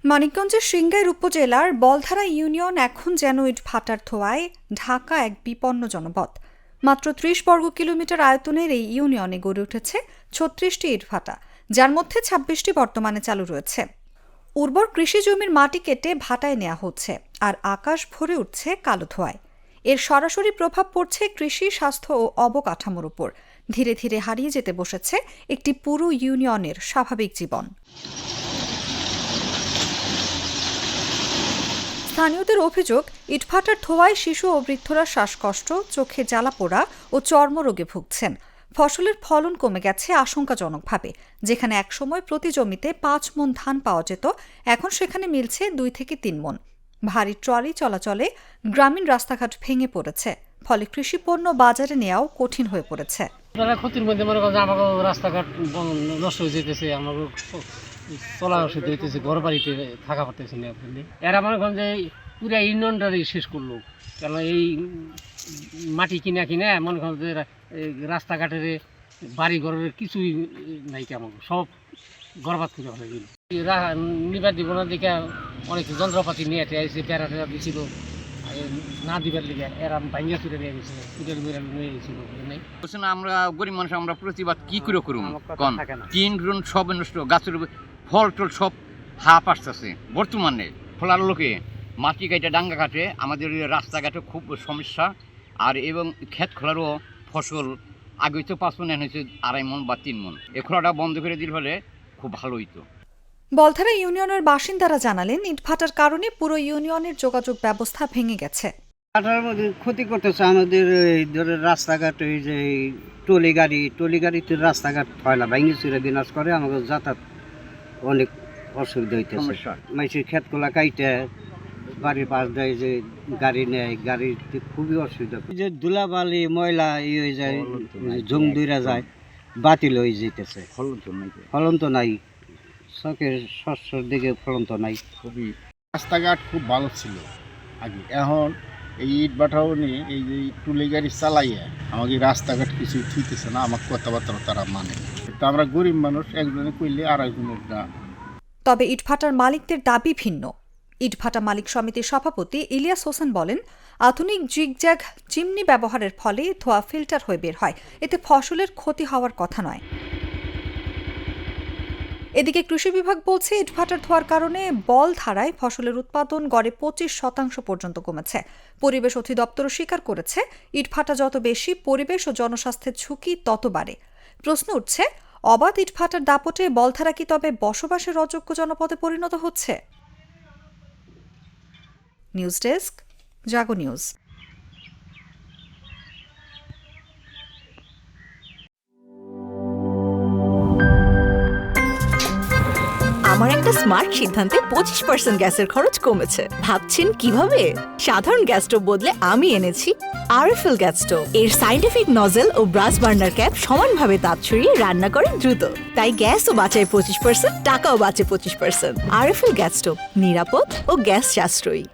মানিকগঞ্জের সিংগাইর উপজেলার বলধারা ইউনিয়ন এখন যেন ইটভাটার ধোঁয়ায় ঢাকা এক বিপন্ন জনপদ। মাত্র ৩০ বর্গ কিলোমিটার আয়তনের এই ইউনিয়নে গড়ে উঠেছে ৩৬টি ইটভাটা, যার মধ্যে ২৬টি বর্তমানে চালু রয়েছে। উর্বর কৃষি জমির মাটি কেটে ভাটায় নেওয়া হচ্ছে, আর আকাশ ভরে উঠছে কালো ধোঁয়ায়। এর সরাসরি প্রভাব পড়ছে কৃষি, স্বাস্থ্য ও অবকাঠামোর উপর। ধীরে ধীরে হারিয়ে যেতে বসেছে একটি পুরো ইউনিয়নের স্বাভাবিক জীবন। স্থানীয়দের অভিযোগ, ইটভাটার ধোঁয়ায় শিশু ও বৃদ্ধরা শ্বাসকষ্ট, চোখে জ্বালাপোড়া ও চর্মরোগে ভুগছেন। ফসলের ফলন কমে গেছে আশঙ্কাজনকভাবে। যেখানে একসময় প্রতি জমিতে ৫ মণ ধান পাওয়া যেত, এখন সেখানে মিলছে ২ থেকে ৩ মণ। ভারী ট্রলি চলাচলে গ্রামীণ রাস্তাঘাট ভেঙে পড়েছে, ফলে কৃষি পণ্য বাজারে নেওয়াও কঠিন হয়ে পড়েছে। ক্ষতির মধ্যে মনে করেন আমাকে রাস্তাঘাট নষ্ট হয়ে যেতেছে, আমাকে চলা অসুবিধা হইতেছে, ঘর বাড়িতে থাকা পারতেছি না। এরা মনে করেন যে পুরো ইউনিয়নটারই শেষ করলো, কারণ এই মাটি কিনা মনে করেন যে রাস্তাঘাটের বাড়ি ঘরের কিছুই নাই, কেমন সব গর্বাত করে হয়ে গেল। নিবার দিব না দেখে অনেক যন্ত্রপাতি নিয়ে এসে প্যারা টেরা দিছিল না দিবার লিগে, এরা ভাঙ্গিয়া চুরে নিয়ে গেছিল, চুটের মেরা নিয়ে গেছিল। আমরা গরিব মানুষ, আমরা প্রতিবাদ কি করে করুন? টিন রুন সব নষ্ট, গাছের ফল টল সব হাফ আসতেছে। বর্তমানে ফলার লোকে মাটি কাটে ডাঙ্গা কাটে, আমাদের রাস্তাঘাটে খুব সমস্যা। আর এবং ক্ষেত খোলারও ফসল আগে তো ৫ মণ হয়েছে ২.৫ মণ বা ৩ মণ। এ খোলাটা বন্ধ করে দিলে হলে খুব ভালো হইতো। বলধারা ইউনিয়নের বাসিন্দারা জানালেন, ইটভাটার কারণে পুরো ইউনিয়নের যোগাযোগ ব্যবস্থা ভেঙে গেছে। ক্ষতি করতেছে আমাদের রাস্তাঘাট, ওই যে টলি গাড়িতে রাস্তাঘাট ফয়লা ভাঙি চুরে বিনাশ করে, আমাকে যাতায়াত অনেক অসুবিধা হইতেছে। মানুষের ক্ষেতগুলা কাইটে বাড়ির পাশ দেয়, যে গাড়ি নেয়, গাড়িতে খুবই অসুবিধা। যে ধুলাবালি ময়লা হয়ে যায়, ঝুম দূরা যায়, বাতিল হয়ে যেতেছে। ফলন তো নাই, চকের শস্যর দিকে ফলন তো নাই। খুবই রাস্তাঘাট খুব ভালো ছিল আগে, এখন এই ইট ভাটাও নিয়ে এই যে টুলি গাড়ি চালাইয়া আমাকে রাস্তাঘাট কিছুই ঠিকতেছে না, আমার কথাবার্তা তারা মানে। তো আমরা গরিব মানুষ, একজনে কইলে আর একজনের না। তবে ইটভাটার মালিকদের দাবি ভিন্ন। ইটভাটা মালিক সমিতির সভাপতি ইলিয়াস হোসেন বলেন, আধুনিক জিগজ্যাগ চিমনি ব্যবহারের ফলে ধোঁয়া ফিল্টার হয়ে বের হয়, এতে ফসলের ক্ষতি হওয়ার কথা নয়। এদিকে কৃষি বিভাগ বলছে, ইটভাটার ধোঁয়ার কারণে বলধারায় ফসলের উৎপাদন গড়ে ২৫% পর্যন্ত কমেছে। পরিবেশ অধিদপ্তরও স্বীকার করেছে, ইটভাটা যত বেশি, পরিবেশ ও জনস্বাস্থ্যের ঝুঁকি তত বাড়ে। প্রশ্ন উঠছে, অবাধ ইটভাটার দাপটে বলধারা কি তবে বসবাসের অযোগ্য জনপদে পরিণত হচ্ছে? নিউজ ডেস্ক, জাগো নিউজ। আমার একটা স্মার্ট সিদ্ধান্তে 25% গ্যাসের খরচ কমেছে। ভাবছেন কিভাবে? সাধারণ গ্যাস স্টোভ বদলে আমি এনেছি আরএফএল গ্যাস স্টোভ। এর সাইন্টিফিক নজল ও ব্রাস বার্নার ক্যাপ সমানভাবে তাপ ছড়িয়ে রান্না করে দ্রুত, তাই গ্যাসও বাঁচায় 25%, টাকাও বাঁচে 25%। আরএফএল গ্যাস স্টোভ নিরাপদ ও গ্যাস সাশ্রয়ী।